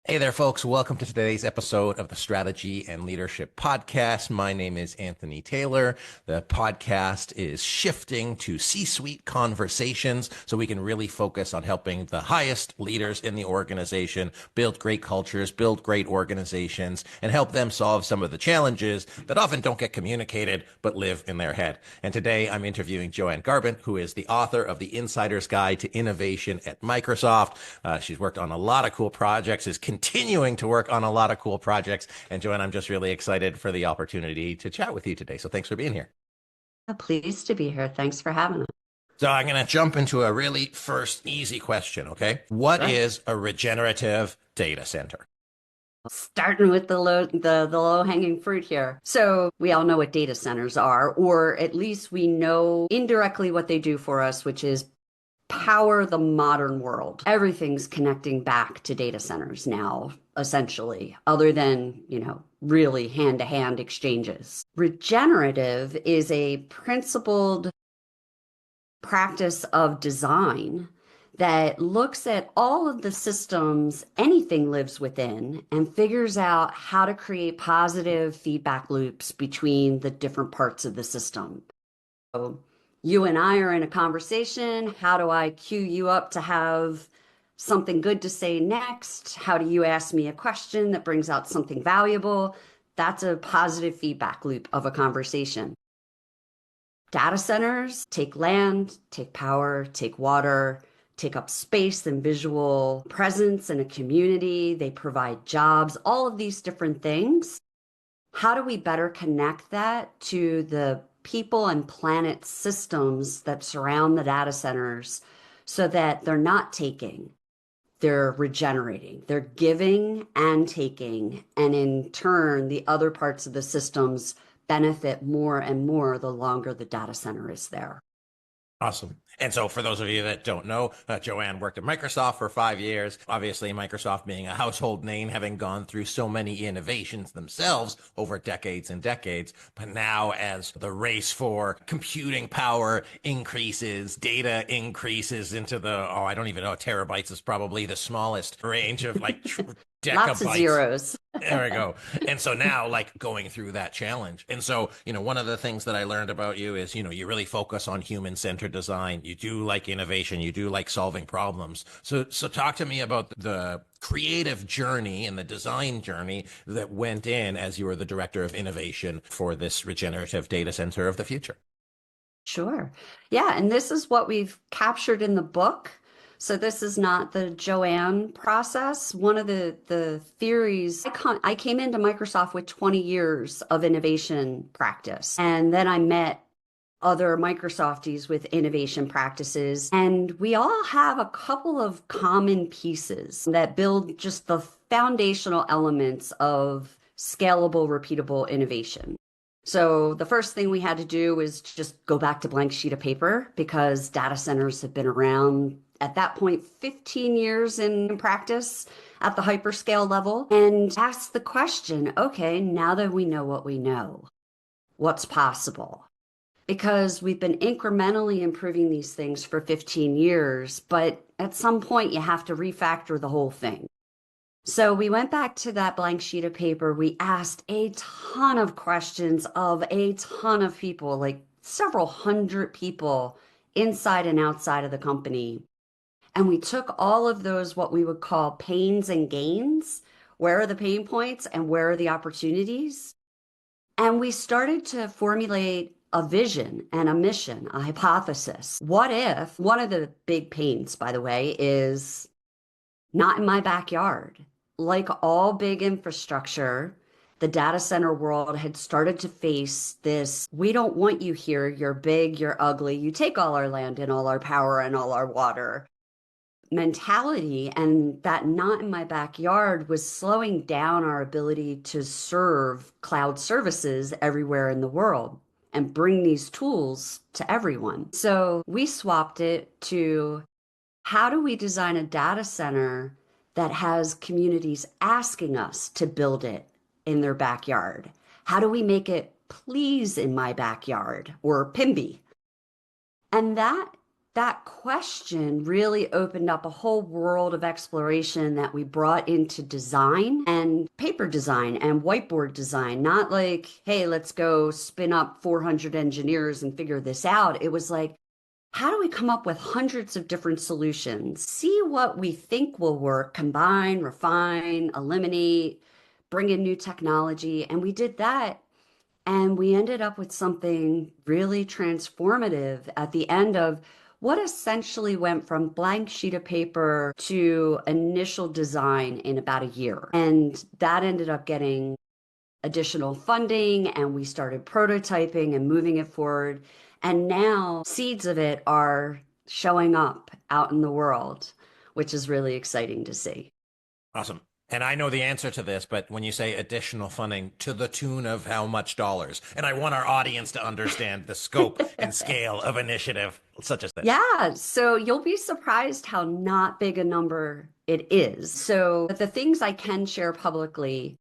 Hey there, folks. Welcome to today's episode of the Strategy and Leadership Podcast. My name is Anthony Taylor. The podcast is shifting to C-suite conversations so we can really focus on helping the highest leaders in the organization build great cultures, build great organizations, and help them solve some of the challenges that often don't get communicated but live in their head. And today I'm interviewing JoAnn Garbin, who is the author of The Insider's Guide to Innovation at Microsoft. She's worked on a lot of cool projects, is continuing to work on a lot of cool projects. And JoAnn, I'm just really excited for the opportunity to chat with you today. So thanks for being here. Pleased to be here. Thanks for having us. So I'm going to jump into a really first easy question, okay? What Sure. is a regenerative data center? Starting with the low hanging fruit here. So we all know what data centers are, or at least we know indirectly what they do for us, which is power the modern world. Everything's connecting back to data centers now, essentially, other than, really hand-to-hand exchanges. Regenerative is a principled practice of design that looks at all of the systems anything lives within and figures out how to create positive feedback loops between the different parts of the system. So you and I are in a conversation. How do I cue you up to have something good to say next? How do you ask me a question that brings out something valuable? That's a positive feedback loop of a conversation. Data centers take land, take power, take water, take up space and visual presence in a community. They provide jobs, all of these different things. How do we better connect that to the people and planet systems that surround the data centers so that they're not taking, they're regenerating, they're giving and taking, and in turn, the other parts of the systems benefit more and more the longer the data center is there. Awesome. And so for those of you that don't know, JoAnn worked at Microsoft for 5 years. Obviously, Microsoft being a household name, having gone through so many innovations themselves over decades and decades. But now as the race for computing power increases, data increases into I don't even know, terabytes is probably the smallest range of decabytes. Lots of zeros. There we go. And so now, going through that challenge. And so, one of the things that I learned about you is, you really focus on human-centered design. You do like innovation. You do like solving problems. So talk to me about the creative journey and the design journey that went in as you were the director of innovation for this regenerative data center of the future. Sure. Yeah. And this is what we've captured in the book. So this is not the JoAnn process. One of the theories, I came into Microsoft with 20 years of innovation practice. And then I met other Microsofties with innovation practices. And we all have a couple of common pieces that build just the foundational elements of scalable, repeatable innovation. So the first thing we had to do was just go back to blank sheet of paper because data centers have been around at that point 15 years in practice at the hyperscale level, and ask the question, okay, now that we know what we know, what's possible? Because we've been incrementally improving these things for 15 years, but at some point you have to refactor the whole thing. So we went back to that blank sheet of paper. We asked a ton of questions of a ton of people, like several hundred people inside and outside of the company. And we took all of those, what we would call pains and gains. Where are the pain points and where are the opportunities? And we started to formulate a vision and a mission, a hypothesis. What if one of the big pains, by the way, is not in my backyard? Like all big infrastructure, the data center world had started to face this, we don't want you here, you're big, you're ugly, you take all our land and all our power and all our water mentality. And that not in my backyard was slowing down our ability to serve cloud services everywhere in the world and bring these tools to everyone. So we swapped it to, how do we design a data center that has communities asking us to build it in their backyard? How do we make it please in my backyard, or PIMBY? And that that question really opened up a whole world of exploration that we brought into design and paper design and whiteboard design. Not like, hey, let's go spin up 400 engineers and figure this out. It was like, how do we come up with hundreds of different solutions? See what we think will work, combine, refine, eliminate, bring in new technology. And we did that. And we ended up with something really transformative at the end of what essentially went from blank sheet of paper to initial design in about a year. And that ended up getting additional funding, and we started prototyping and moving it forward. And now seeds of it are showing up out in the world, which is really exciting to see. Awesome. And I know the answer to this, but when you say additional funding, to the tune of how much dollars? And I want our audience to understand the scope and scale of initiative such as this. Yeah, so you'll be surprised how not big a number it is. So the things I can share publicly,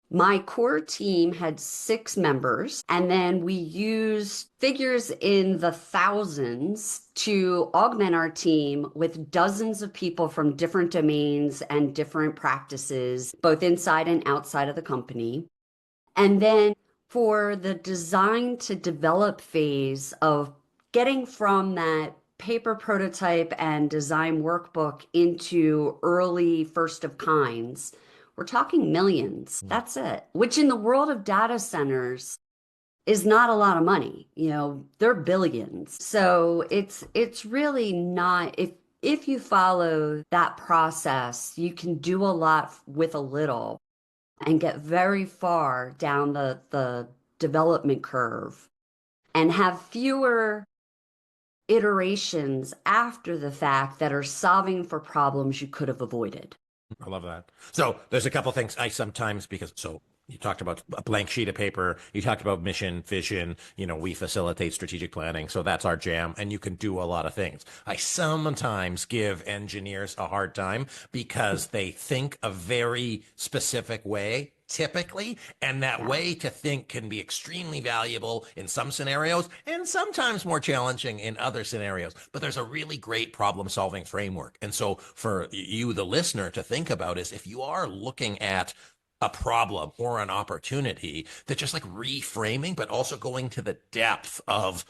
my core team had 6 members, and then we used figures in the thousands to augment our team with dozens of people from different domains and different practices, both inside and outside of the company. And then for the design to develop phase of getting from that paper prototype and design workbook into early first of kinds, we're talking millions. That's it. Which in the world of data centers is not a lot of money. You know, they're billions. So it's really not if you follow that process, you can do a lot with a little and get very far down the development curve and have fewer iterations after the fact that are solving for problems you could have avoided. I love that. So there's a couple things I sometimes, because so you talked about a blank sheet of paper, you talked about mission, vision, we facilitate strategic planning. So that's our jam. And you can do a lot of things. I sometimes give engineers a hard time because they think a very specific way typically, and that way to think can be extremely valuable in some scenarios and sometimes more challenging in other scenarios. But there's a really great problem solving framework. And so for you, the listener, to think about is if you are looking at a problem or an opportunity, that just like reframing, but also going to the depth of,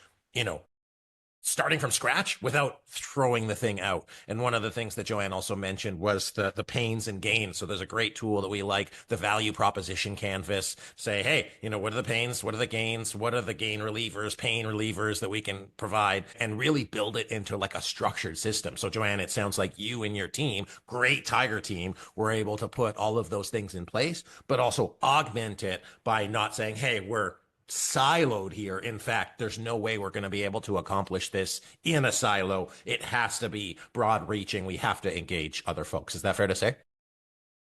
starting from scratch without throwing the thing out. And one of the things that JoAnn also mentioned was the pains and gains. So there's a great tool that we like, the value proposition canvas. Say, hey, what are the pains? What are the gains? What are the gain relievers, pain relievers that we can provide, and really build it into like a structured system. So JoAnn, it sounds like you and your team, great Tiger team, were able to put all of those things in place, but also augment it by not saying, hey, we're siloed here. In fact, there's no way we're going to be able to accomplish this in a silo. It has to be broad reaching. We have to engage other folks. Is that fair to say?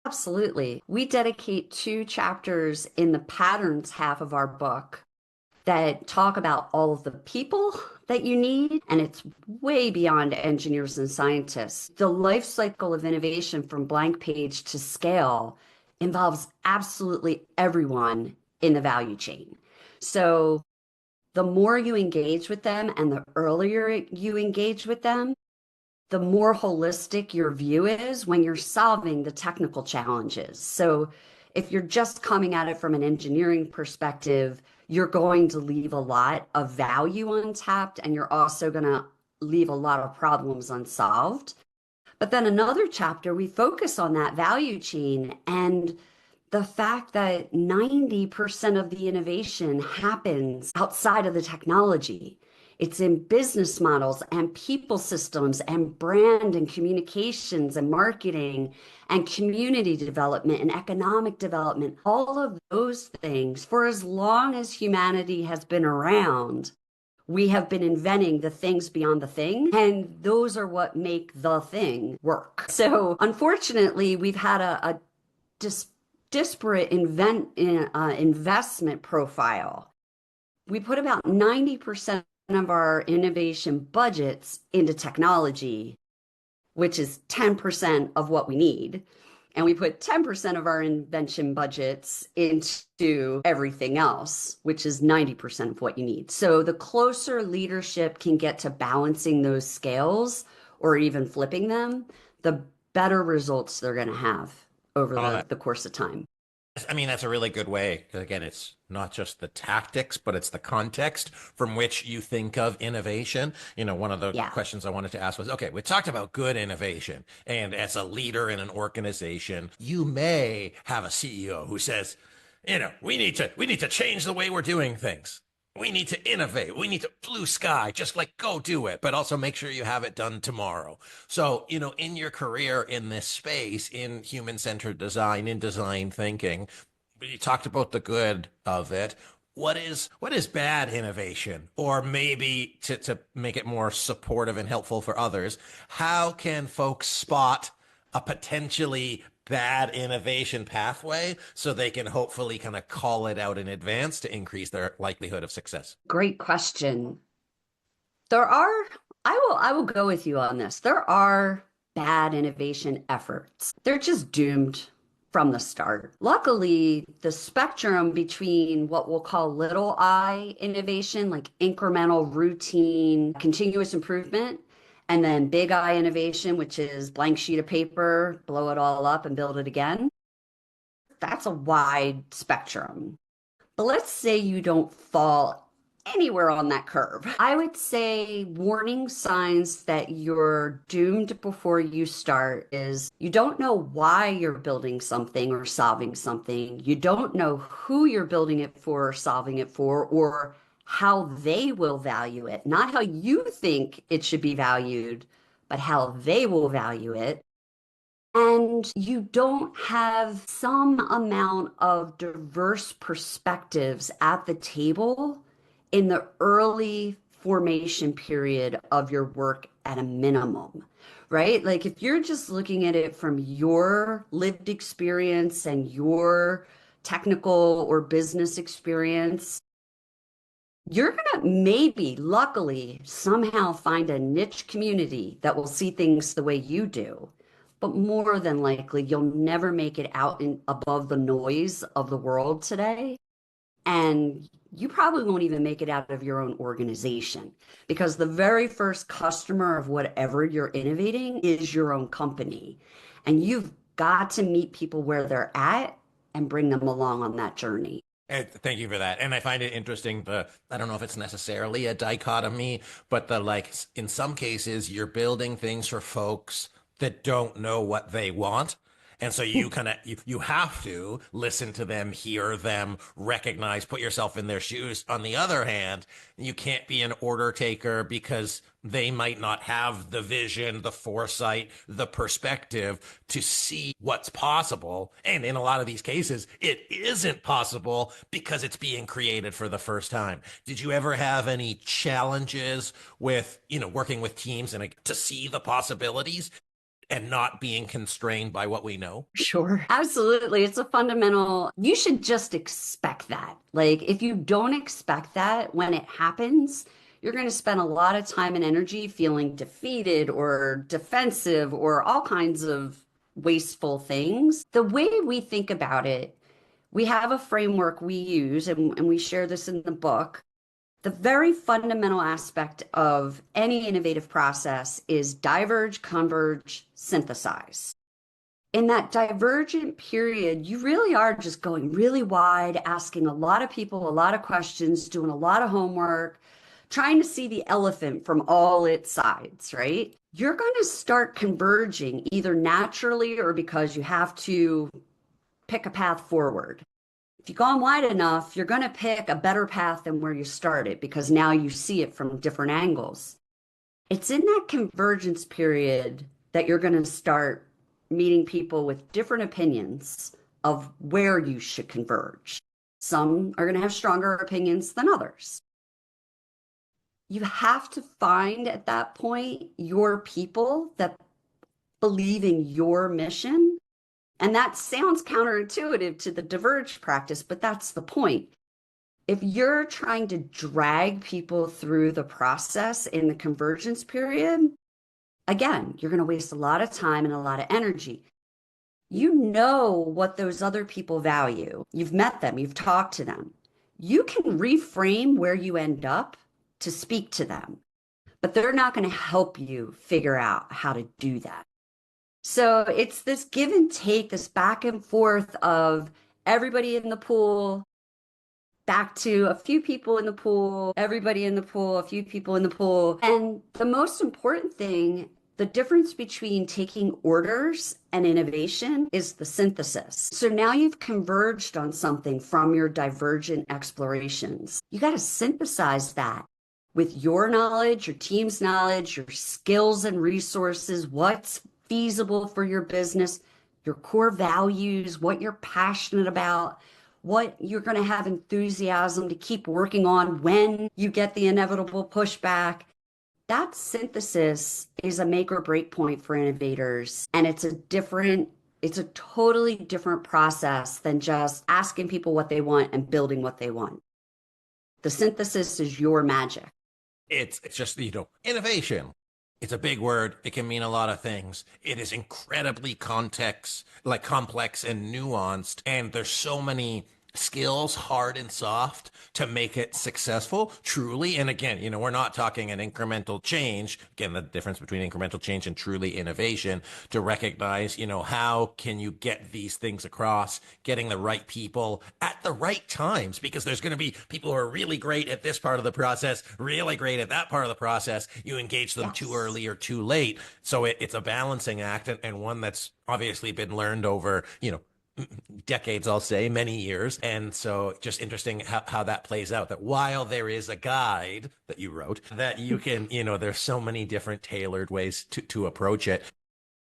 Absolutely. We dedicate 2 chapters in the patterns half of our book that talk about all of the people that you need, and it's way beyond engineers and scientists. The life cycle of innovation from blank page to scale involves absolutely everyone in the value chain. So the more you engage with them and the earlier you engage with them, the more holistic your view is when you're solving the technical challenges. So if you're just coming at it from an engineering perspective, you're going to leave a lot of value untapped, and you're also going to leave a lot of problems unsolved. But then another chapter, we focus on that value chain and the fact that 90% of the innovation happens outside of the technology. It's in business models and people systems and brand and communications and marketing and community development and economic development. All of those things, for as long as humanity has been around, we have been inventing the things beyond the thing, and those are what make the thing work. So unfortunately, we've had a disparate investment profile. We put about 90% of our innovation budgets into technology, which is 10% of what we need. And we put 10% of our invention budgets into everything else, which is 90% of what you need. So the closer leadership can get to balancing those scales or even flipping them, the better results they're going to have over the course of time. I mean, that's a really good way. 'Cause again, it's not just the tactics, but it's the context from which you think of innovation. One of the Yeah. questions I wanted to ask was, okay, we talked about good innovation. And as a leader in an organization, you may have a CEO who says, we need to change the way we're doing things. We need to innovate. We need to blue sky, just like go do it, but also make sure you have it done tomorrow. So, in your career in this space, in human-centered design, in design thinking, you talked about the good of it. What is bad innovation? Or maybe to make it more supportive and helpful for others, how can folks spot a potentially bad innovation pathway so they can hopefully kind of call it out in advance to increase their likelihood of success? Great question. I will go with you on this. There are bad innovation efforts. They're just doomed from the start. Luckily, the spectrum between what we'll call little I innovation, like incremental, routine, continuous improvement, and then big I innovation, which is blank sheet of paper, blow it all up and build it again. That's a wide spectrum. But let's say you don't fall anywhere on that curve. I would say warning signs that you're doomed before you start is you don't know why you're building something or solving something. You don't know who you're building it for or solving it for, or how they will value it. Not how you think it should be valued, but how they will value it. And you don't have some amount of diverse perspectives at the table in the early formation period of your work at a minimum, right? Like if you're just looking at it from your lived experience and your technical or business experience, you're going to maybe, luckily, somehow find a niche community that will see things the way you do. But more than likely, you'll never make it out above the noise of the world today. And you probably won't even make it out of your own organization because the very first customer of whatever you're innovating is your own company. And you've got to meet people where they're at and bring them along on that journey. And thank you for that. And I find it interesting. I don't know if it's necessarily a dichotomy, but in some cases, you're building things for folks that don't know what they want. And so you have to listen to them, hear them, recognize, put yourself in their shoes. On the other hand, you can't be an order taker because they might not have the vision, the foresight, the perspective to see what's possible. And in a lot of these cases, it isn't possible because it's being created for the first time. Did you ever have any challenges with, working with teams and to see the possibilities and not being constrained by what we know? Sure. Absolutely. It's a fundamental, you should just expect that. Like, if you don't expect that when it happens, you're going to spend a lot of time and energy feeling defeated or defensive or all kinds of wasteful things. The way we think about it, we have a framework we use, and we share this in the book. The very fundamental aspect of any innovative process is diverge, converge, synthesize. In that divergent period, you really are just going really wide, asking a lot of people a lot of questions, doing a lot of homework, trying to see the elephant from all its sides, right? You're going to start converging either naturally or because you have to pick a path forward. If you've gone wide enough, you're going to pick a better path than where you started because now you see it from different angles. It's in that convergence period that you're going to start meeting people with different opinions of where you should converge. Some are going to have stronger opinions than others. You have to find at that point your people that believe in your mission. And that sounds counterintuitive to the diverge practice, but that's the point. If you're trying to drag people through the process in the convergence period, again, you're going to waste a lot of time and a lot of energy. You know what those other people value. You've met them, you've talked to them. You can reframe where you end up to speak to them, but they're not going to help you figure out how to do that. So it's this give and take, this back and forth of everybody in the pool, back to a few people in the pool, everybody in the pool, a few people in the pool. And the most important thing, the difference between taking orders and innovation is the synthesis. So now you've converged on something from your divergent explorations. You got to synthesize that with your knowledge, your team's knowledge, your skills and resources, what's feasible for your business, your core values, what you're passionate about, what you're going to have enthusiasm to keep working on when you get the inevitable pushback. That synthesis is a make or break point for innovators. And it's a totally different process than just asking people what they want and building what they want. The synthesis is your magic. It's just, innovation. It's a big word. It can mean a lot of things. It is incredibly complex and nuanced. And there's so many skills, hard and soft, to make it successful, truly. And again, we're not talking an incremental change. Again, the difference between incremental change and truly innovation, to recognize, how can you get these things across, getting the right people at the right times, because there's going to be people who are really great at this part of the process, really great at that part of the process. You engage them too Yes. early or too late. So it's a balancing act, and one that's obviously been learned over, decades, I'll say, many years. And so just interesting how that plays out, that while there is a guide that you wrote, that you can, there's so many different tailored ways to approach it.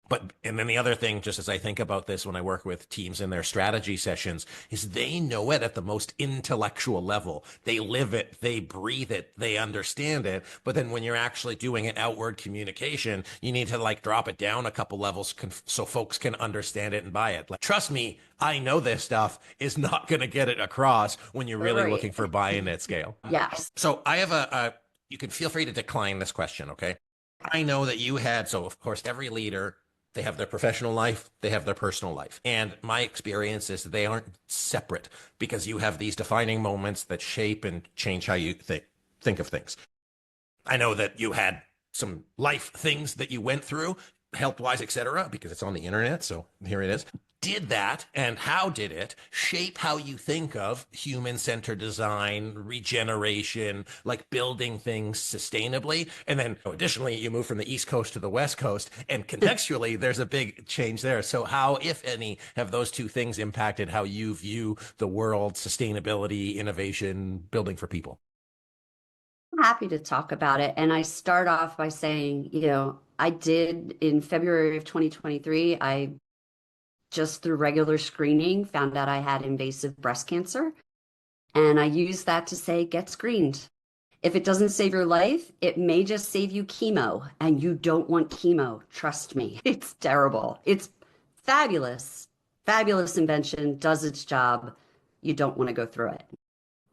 But, and then the other thing, just as I think about this when I work with teams in their strategy sessions, is they know it at the most intellectual level. They live it, they breathe it, they understand it. But then when you're actually doing an outward communication, you need to drop it down a couple levels so folks can understand it and buy it. Trust me, I know this stuff is not going to get it across when you're really looking Right. for buy-in at scale. Yes. So I have you can feel free to decline this question, okay? I know that you had, so of course, every leader, they have their professional life, they have their personal life. And my experience is that they aren't separate, because you have these defining moments that shape and change how you think of things. I know that you had some life things that you went through, health wise, etc., because it's on the internet. So here it is. Did that, and how did it shape how you think of human centered design, regeneration, like building things sustainably? And then additionally, you move from the East Coast to the West Coast, and contextually, there's a big change there. So, how, if any, have those two things impacted how you view the world, sustainability, innovation, building for people? I'm happy to talk about it. And I start off by saying, I did in February of 2023, I just through regular screening found out I had invasive breast cancer. And I use that to say, get screened. If it doesn't save your life, it may just save you chemo, and you don't want chemo. Trust me, it's terrible. It's fabulous, fabulous invention, does its job. You don't want to go through it.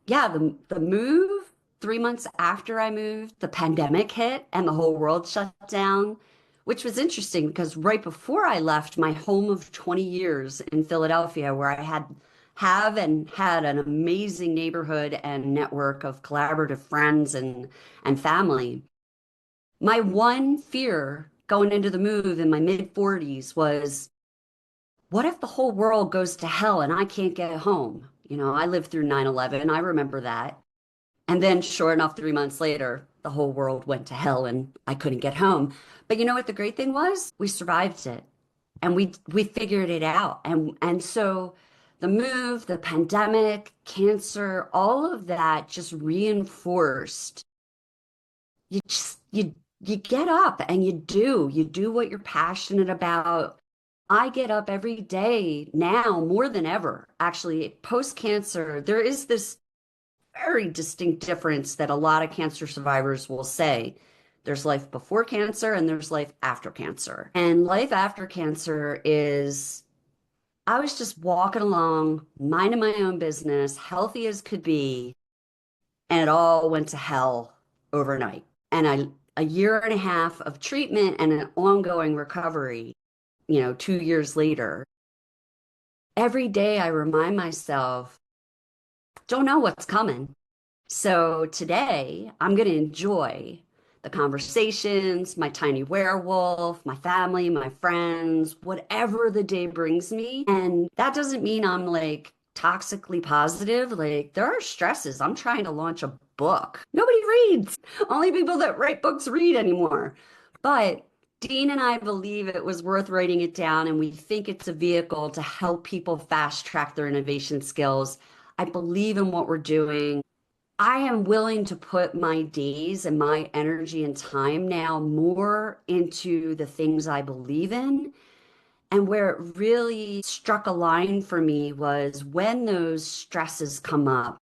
Yeah, the move 3 months after I moved, the pandemic hit and the whole world shut down, which was interesting because right before I left my home of 20 years in Philadelphia, where I had an amazing neighborhood and network of collaborative friends and family. My one fear going into the move in my mid 40s was, what if the whole world goes to hell and I can't get home? I lived through 9/11. I remember that. And then, sure enough, 3 months later, the whole world went to hell and I couldn't get home. But you know what the great thing was? We survived it and we figured it out. And so the move, the pandemic, cancer, all of that just reinforced you get up and you do what you're passionate about. I get up every day now more than ever. Actually, post cancer, there is this very distinct difference that a lot of cancer survivors will say. There's life before cancer and there's life after cancer. And life after cancer is, I was just walking along, minding my own business, healthy as could be, and it all went to hell overnight. And a year and a half of treatment and an ongoing recovery, 2 years later. every day I remind myself, don't know what's coming. So today I'm going to enjoy the conversations, my tiny werewolf, my family, my friends, whatever the day brings me. And that doesn't mean I'm like toxically positive. Like there are stresses. I'm trying to launch a book. Nobody reads. Only people that write books read anymore. But Dean and I believe it was worth writing it down, and we think it's a vehicle to help people fast track their innovation skills. I believe in what we're doing. I am willing to put my days and my energy and time now more into the things I believe in. And where it really struck a line for me was when those stresses come up,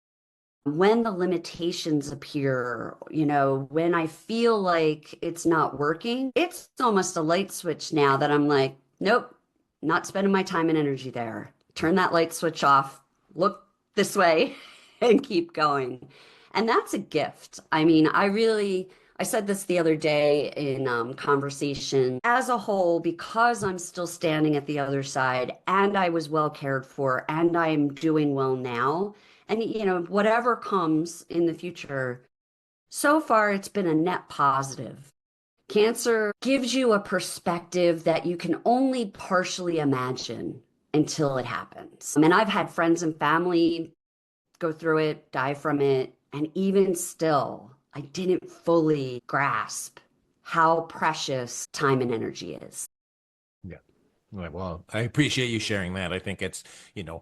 when the limitations appear, when I feel like it's not working, it's almost a light switch now that I'm like, nope, not spending my time and energy there. Turn that light switch off, look this way, and keep going. And that's a gift. I mean, I said this the other day in conversation. As a whole, because I'm still standing at the other side and I was well cared for and I'm doing well now, and whatever comes in the future, so far it's been a net positive. Cancer gives you a perspective that you can only partially imagine until it happens. And I've had friends and family go through it, die from it, and even still, I didn't fully grasp how precious time and energy is. Yeah. Right, well, I appreciate you sharing that. I think it's,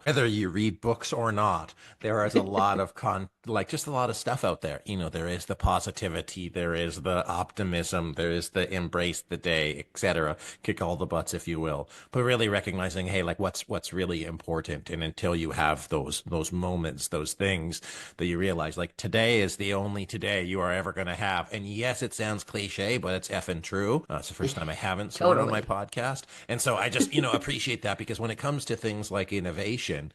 whether you read books or not, there is a lot of just a lot of stuff out there. There is the positivity, there is the optimism, there is the embrace the day, etc. Kick all the butts, if you will. But really recognizing, hey, like what's really important. And until you have those moments, those things that you realize, like today is the only today you are ever going to have. And yes, it sounds cliche, but it's effing true. It's the first time I haven't sworn on my Totally. podcast. And so I just, appreciate that, because when it comes to things like innovation,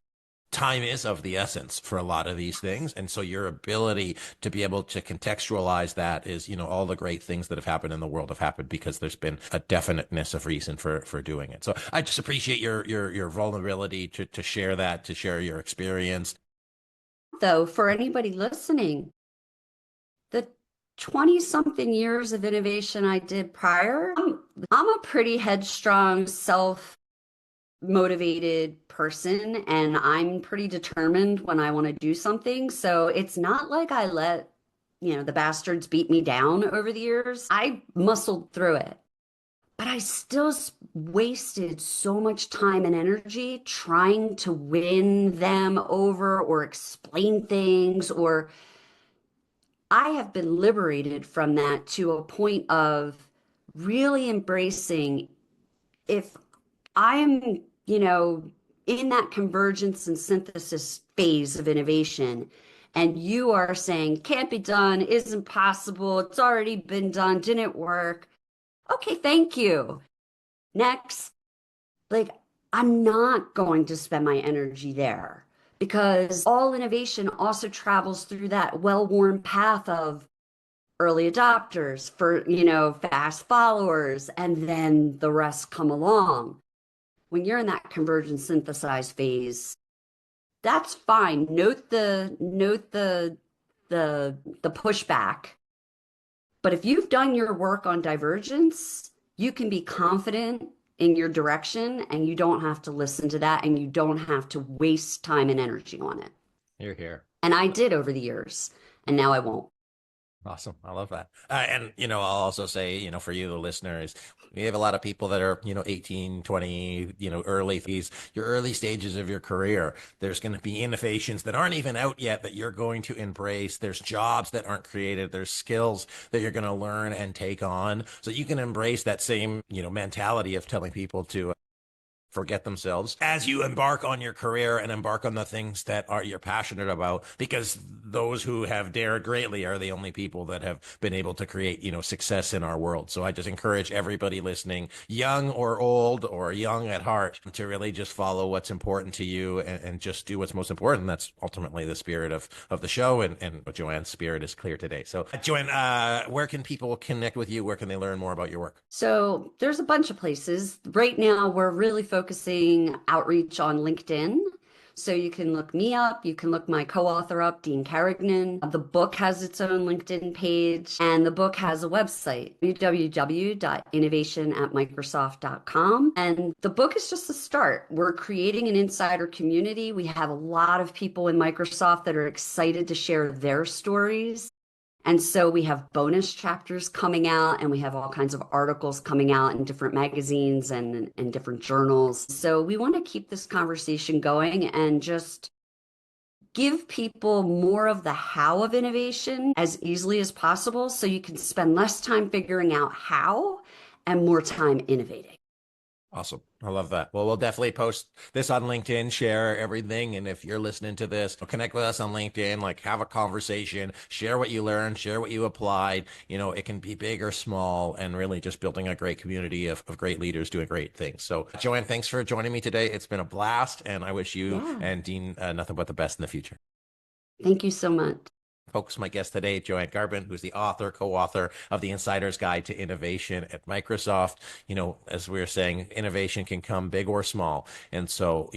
time is of the essence for a lot of these things. And so your ability to be able to contextualize that is, all the great things that have happened in the world have happened because there's been a definiteness of reason for doing it. So I just appreciate your vulnerability to share that, to share your experience. Though, for anybody listening, the 20 something years of innovation I did prior, I'm a pretty headstrong, self motivated person, and I'm pretty determined when I want to do something. So it's not like I let, the bastards beat me down over the years. I muscled through it, but I still wasted so much time and energy trying to win them over or explain things, or I have been liberated from that to a point of really embracing if I'm, in that convergence and synthesis phase of innovation, and you are saying, can't be done, isn't possible, it's already been done, didn't work. Okay, thank you. Next, like, I'm not going to spend my energy there because all innovation also travels through that well-worn path of early adopters for, fast followers, and then the rest come along. When you're in that convergent synthesize phase, that's fine. Note the pushback. But if you've done your work on divergence, you can be confident in your direction and you don't have to listen to that and you don't have to waste time and energy on it. You're here. And I did over the years, and now I won't. Awesome. I love that. And, I'll also say, for you, the listeners, we have a lot of people that are, 18, 20, your early stages of your career. There's going to be innovations that aren't even out yet that you're going to embrace. There's jobs that aren't created. There's skills that you're going to learn and take on. So you can embrace that same, mentality of telling people to forget themselves as you embark on your career and embark on the things that you're passionate about, because those who have dared greatly are the only people that have been able to create, success in our world. So I just encourage everybody listening, young or old or young at heart, to really just follow what's important to you, and just do what's most important. That's ultimately the spirit of the show, and JoAnn's spirit is clear today. So JoAnn, where can people connect with you? Where can they learn more about your work? So there's a bunch of places. Right now, we're really focusing outreach on LinkedIn. So you can look me up, you can look my co-author up, Dean Carignan. The book has its own LinkedIn page, and the book has a website, www.innovation@microsoft.com. And the book is just a start. We're creating an insider community. We have a lot of people in Microsoft that are excited to share their stories. And so we have bonus chapters coming out, and we have all kinds of articles coming out in different magazines and different journals. So we want to keep this conversation going and just give people more of the how of innovation as easily as possible, so you can spend less time figuring out how and more time innovating. Awesome. I love that. Well, we'll definitely post this on LinkedIn, share everything. And if you're listening to this, connect with us on LinkedIn, like have a conversation, share what you learned, share what you applied. It can be big or small, and really just building a great community of great leaders doing great things. So JoAnn, thanks for joining me today. It's been a blast, and I wish you and Dean nothing but the best in the future. Thank you so much. Folks, my guest today, JoAnn Garbin, who's the co-author of The Insider's Guide to Innovation at Microsoft. As we were saying, innovation can come big or small. And so,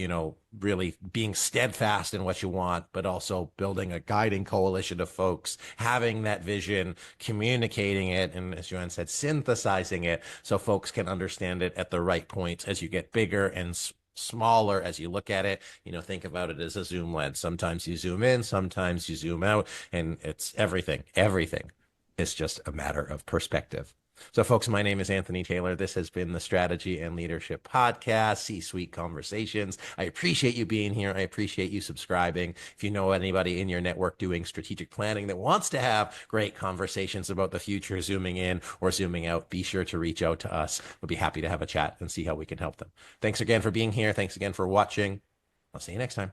really being steadfast in what you want, but also building a guiding coalition of folks, having that vision, communicating it, and as JoAnn said, synthesizing it so folks can understand it at the right points as you get bigger and smaller as you look at it. Think about it as a zoom lens. Sometimes you zoom in, sometimes you zoom out, and it's everything. Everything is just a matter of perspective. So folks, my name is Anthony Taylor. This has been the Strategy and Leadership Podcast, C-Suite Conversations. I appreciate you being here. I appreciate you subscribing. If you know anybody in your network doing strategic planning that wants to have great conversations about the future, zooming in or zooming out, be sure to reach out to us. We'll be happy to have a chat and see how we can help them. Thanks again for being here. Thanks again for watching. I'll see you next time.